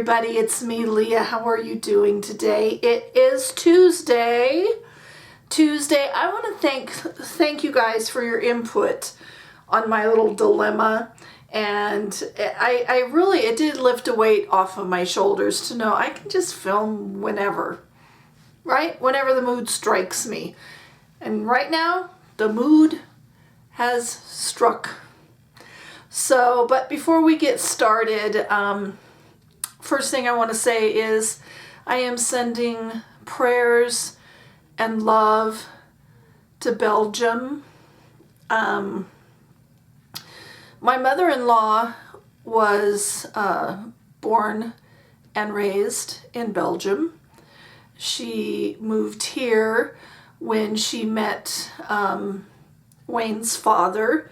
everybody, it's me, Leah. How are you doing today? It is Tuesday. I want to thank you guys for your input on my little dilemma, and it did lift a weight off of my shoulders to know I can just film whenever, right? Whenever the mood strikes me. And right now, the mood has struck. So, but before we get started, first thing I want to say is I am sending prayers and love to Belgium. My mother-in-law was born and raised in Belgium. She moved here when she met Wayne's father,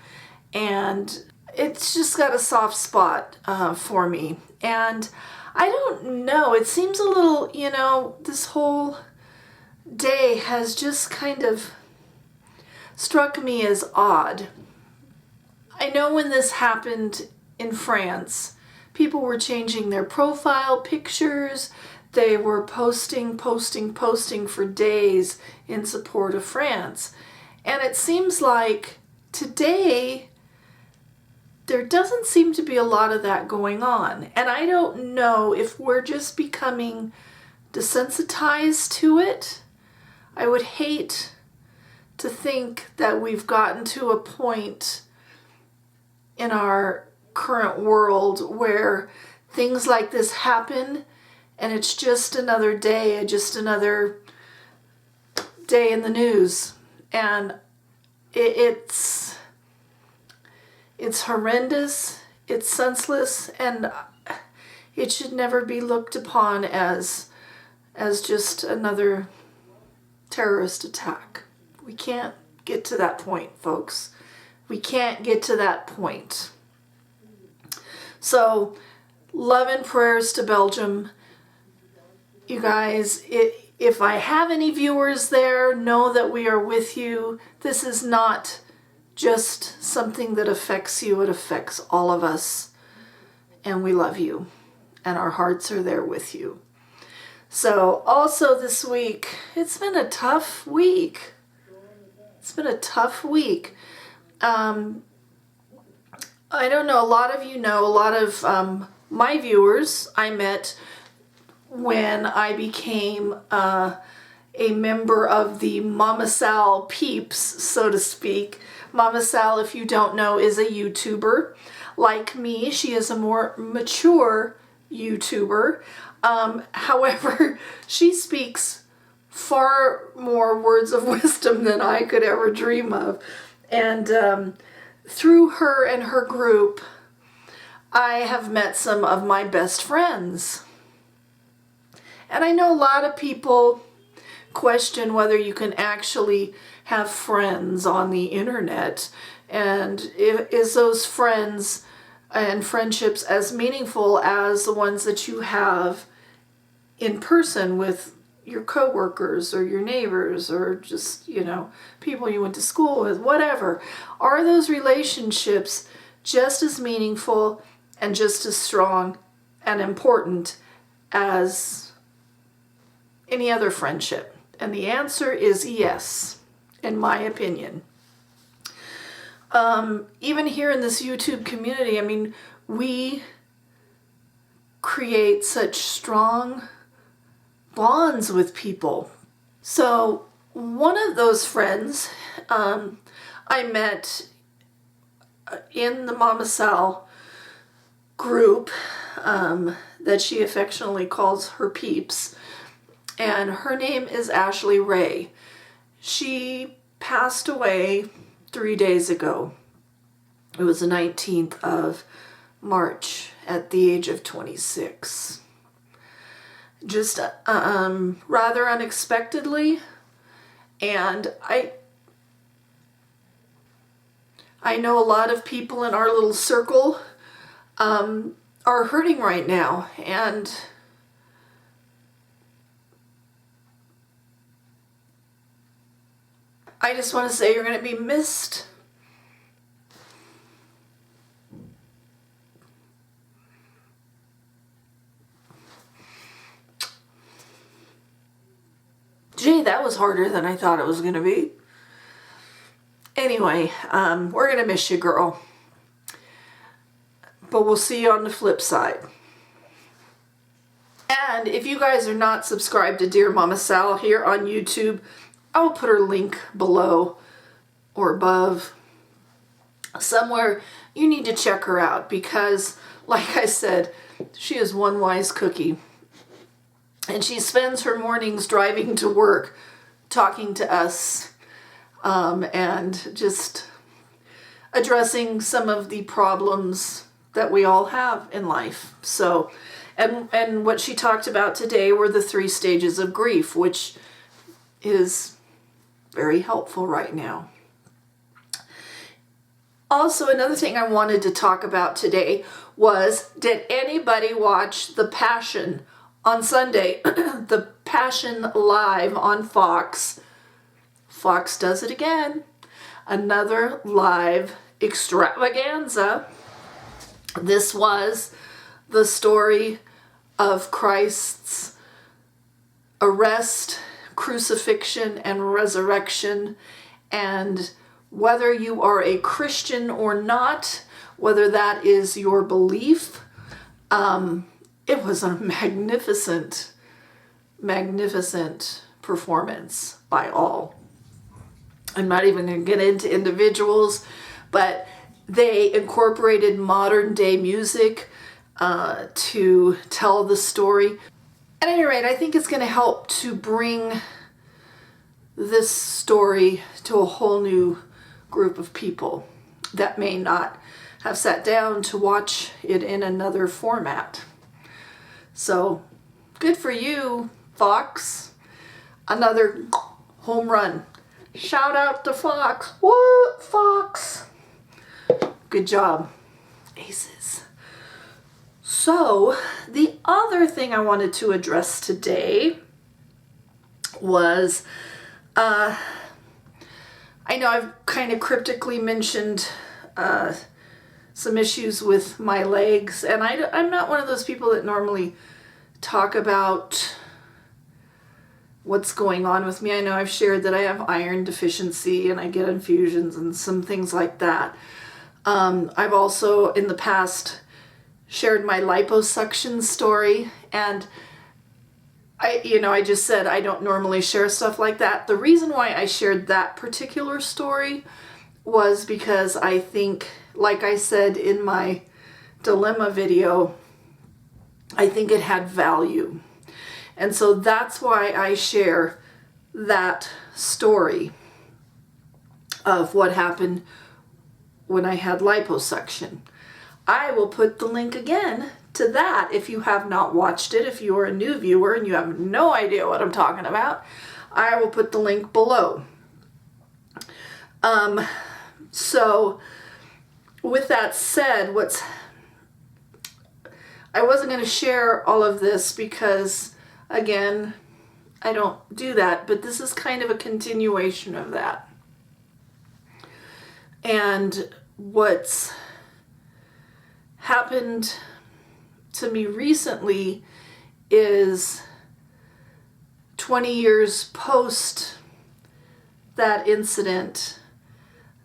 and it's just got a soft spot for me. And I don't know, it seems a little, this whole day has just kind of struck me as odd. I know when this happened in France, people were changing their profile pictures. They were posting for days in support of France. And it seems like today, there doesn't seem to be a lot of that going on. And I don't know if we're just becoming desensitized to it. I would hate to think that we've gotten to a point in our current world where things like this happen and it's just another day, just another day in the news. And it's horrendous, it's senseless, and it should never be looked upon as just another terrorist attack. We can't get to that point, folks. We can't get to that point. So, love and prayers to Belgium. You guys, if I have any viewers there, know that we are with you. This is not just something that affects you, it affects all of us. And we love you. And our hearts are there with you. So also this week, it's been a tough week. It's been a tough week. I don't know, a lot of you know, a lot of my viewers I met when I became a member of the MamaSal peeps, so to speak. Mama Sal, if you don't know, is a YouTuber. Like me, she is a more mature YouTuber. However, she speaks far more words of wisdom than I could ever dream of. And through her and her group, I have met some of my best friends. And I know a lot of people question whether you can actually have friends on the internet, and is those friends and friendships as meaningful as the ones that you have in person with your coworkers or your neighbors or just, people you went to school with, whatever. Are those relationships just as meaningful and just as strong and important as any other friendship? And the answer is yes, in my opinion. Even here in this YouTube community, we create such strong bonds with people. So one of those friends I met in the MamaSal group that she affectionately calls her peeps, and her name is Ashley Ray. She passed away 3 days ago. It was the 19th of March at the age of 26. Just rather unexpectedly, and I know a lot of people in our little circle are hurting right now, and I just want to say you're going to be missed. Gee, that was harder than I thought it was going to be. Anyway, we're going to miss you, girl. But we'll see you on the flip side. And if you guys are not subscribed to Dear Mama Sal here on YouTube, I will put her link below or above. Somewhere you need to check her out because, like I said, she is one wise cookie. And she spends her mornings driving to work, talking to us, and just addressing some of the problems that we all have in life. So, and what she talked about today were the 3 stages of grief, which is very helpful right now. Also, another thing I wanted to talk about today was, did anybody watch The Passion on Sunday? The Passion live on Fox. Fox does it again. Another live extravaganza. This was the story of Christ's arrest, crucifixion, and resurrection, and whether you are a Christian or not, whether that is your belief, it was a magnificent, magnificent performance by all. I'm not even going to get into individuals, but they incorporated modern day music to tell the story. At any rate, I think it's going to help to bring this story to a whole new group of people that may not have sat down to watch it in another format. So, good for you, Fox. Another home run. Shout out to Fox. What, Fox? Good job. Aces. So, the other thing I wanted to address today was, I know I've kind of cryptically mentioned some issues with my legs, and I'm not one of those people that normally talk about what's going on with me. I know I've shared that I have iron deficiency and I get infusions and some things like that. I've also in the past shared my liposuction story, and I just said I don't normally share stuff like that. The reason why I shared that particular story was because I think, like I said in my dilemma video, I think it had value. And so that's why I share that story of what happened when I had liposuction. I will put the link again to that if you have not watched it. If you are a new viewer and you have no idea what I'm talking about, I will put the link below. So with that said, I wasn't going to share all of this because, again, I don't do that, but this is kind of a continuation of that. And what's happened to me recently is 20 years post that incident,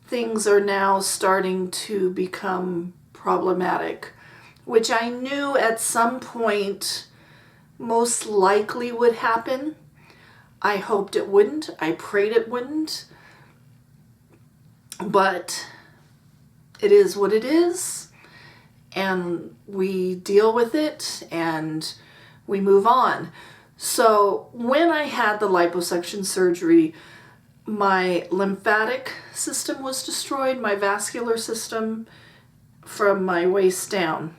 things are now starting to become problematic, which I knew at some point most likely would happen. I hoped it wouldn't. I prayed it wouldn't. But it is what it is. And we deal with it and we move on. So when I had the liposuction surgery, my lymphatic system was destroyed, my vascular system from my waist down.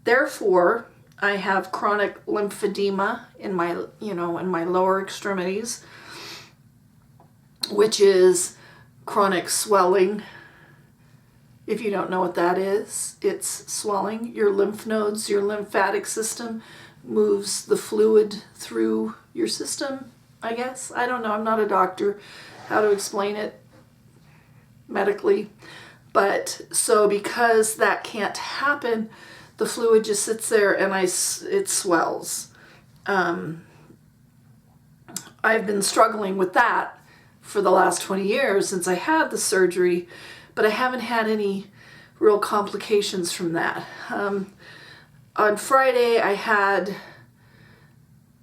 Therefore, I have chronic lymphedema in my lower extremities, which is chronic swelling. If you don't know what that is, it's swelling. Your lymph nodes, your lymphatic system moves the fluid through your system, I guess. I don't know. I'm not a doctor. How to explain it medically. But so because that can't happen, the fluid just sits there and it swells. I've been struggling with that for the last 20 years since I had the surgery, but I haven't had any real complications from that. On Friday,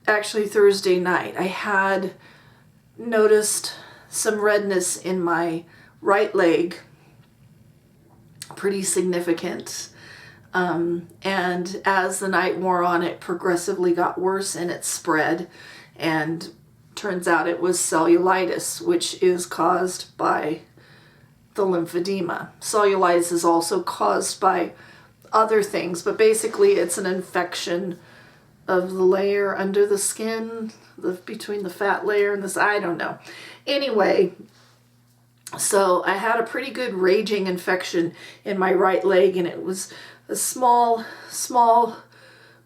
actually Thursday night, I had noticed some redness in my right leg, pretty significant. And as the night wore on, it progressively got worse and it spread, and turns out it was cellulitis, which is caused by the lymphedema. Cellulitis is also caused by other things, but basically it's an infection of the layer under the skin, between the fat layer and this, I don't know. Anyway, so I had a pretty good raging infection in my right leg, and it was a small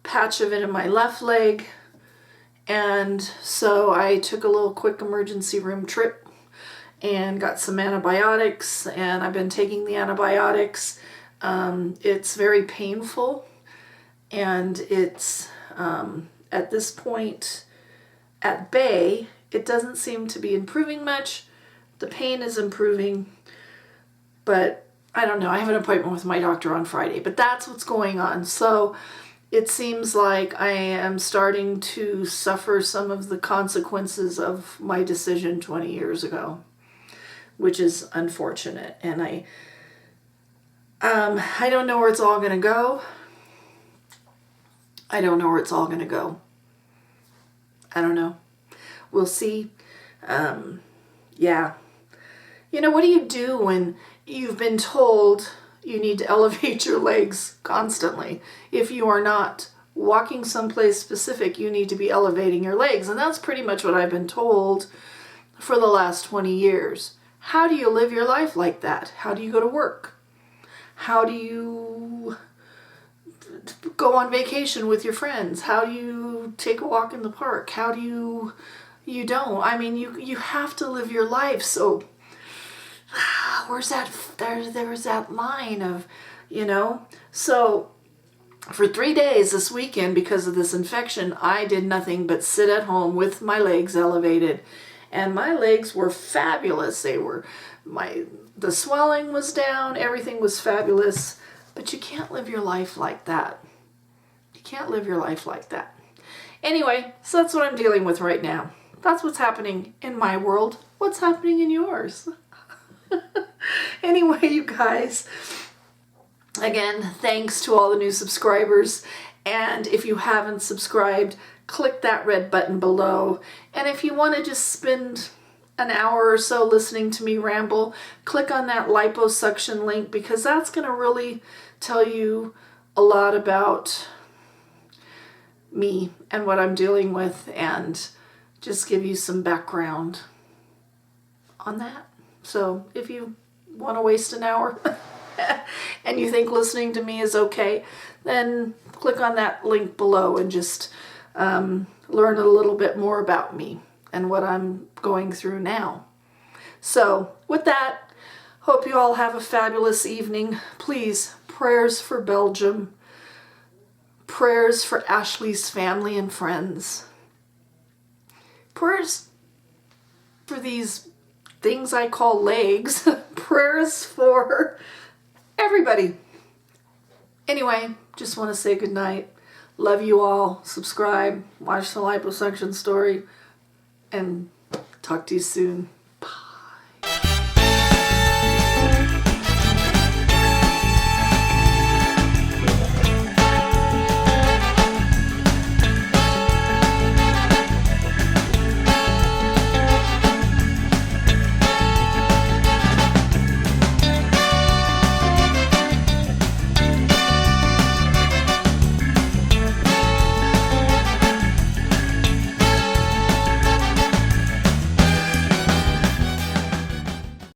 patch of it in my left leg. And so I took a little quick emergency room trip and got some antibiotics, and I've been taking the antibiotics. It's very painful, and it's at this point at bay. It doesn't seem to be improving much. The pain is improving, but I don't know. I have an appointment with my doctor on Friday, but that's what's going on. So it seems like I am starting to suffer some of the consequences of my decision 20 years ago, which is unfortunate. And I don't know where it's all going to go. I don't know where it's all going to go. I don't know. We'll see. Yeah. You know, what do you do when you've been told you need to elevate your legs constantly? If you are not walking someplace specific, you need to be elevating your legs. And that's pretty much what I've been told for the last 20 years. How do you live your life like that? How do you go to work? How do you go on vacation with your friends? How do you take a walk in the park? How do you don't? I mean, you have to live your life. So where's that, there's that line of, so for 3 days this weekend, because of this infection, I did nothing but sit at home with my legs elevated, and my legs were fabulous. The swelling was down, everything was fabulous, but you can't live your life like that. You can't live your life like that. Anyway, so that's what I'm dealing with right now. That's what's happening in my world. What's happening in yours? Anyway, you guys, again, thanks to all the new subscribers. And if you haven't subscribed, click that red button below. And if you want to just spend an hour or so listening to me ramble, click on that liposuction link, because that's going to really tell you a lot about me and what I'm dealing with, and just give you some background on that. So if you want to waste an hour and you think listening to me is okay, then click on that link below and just learn a little bit more about me and what I'm going through now. So with that, hope you all have a fabulous evening. Please, prayers for Belgium, prayers for Ashley's family and friends, prayers for these things I call legs, prayers for everybody. Anyway, just want to say good night. Love you all. Subscribe, watch the liposuction story, and talk to you soon.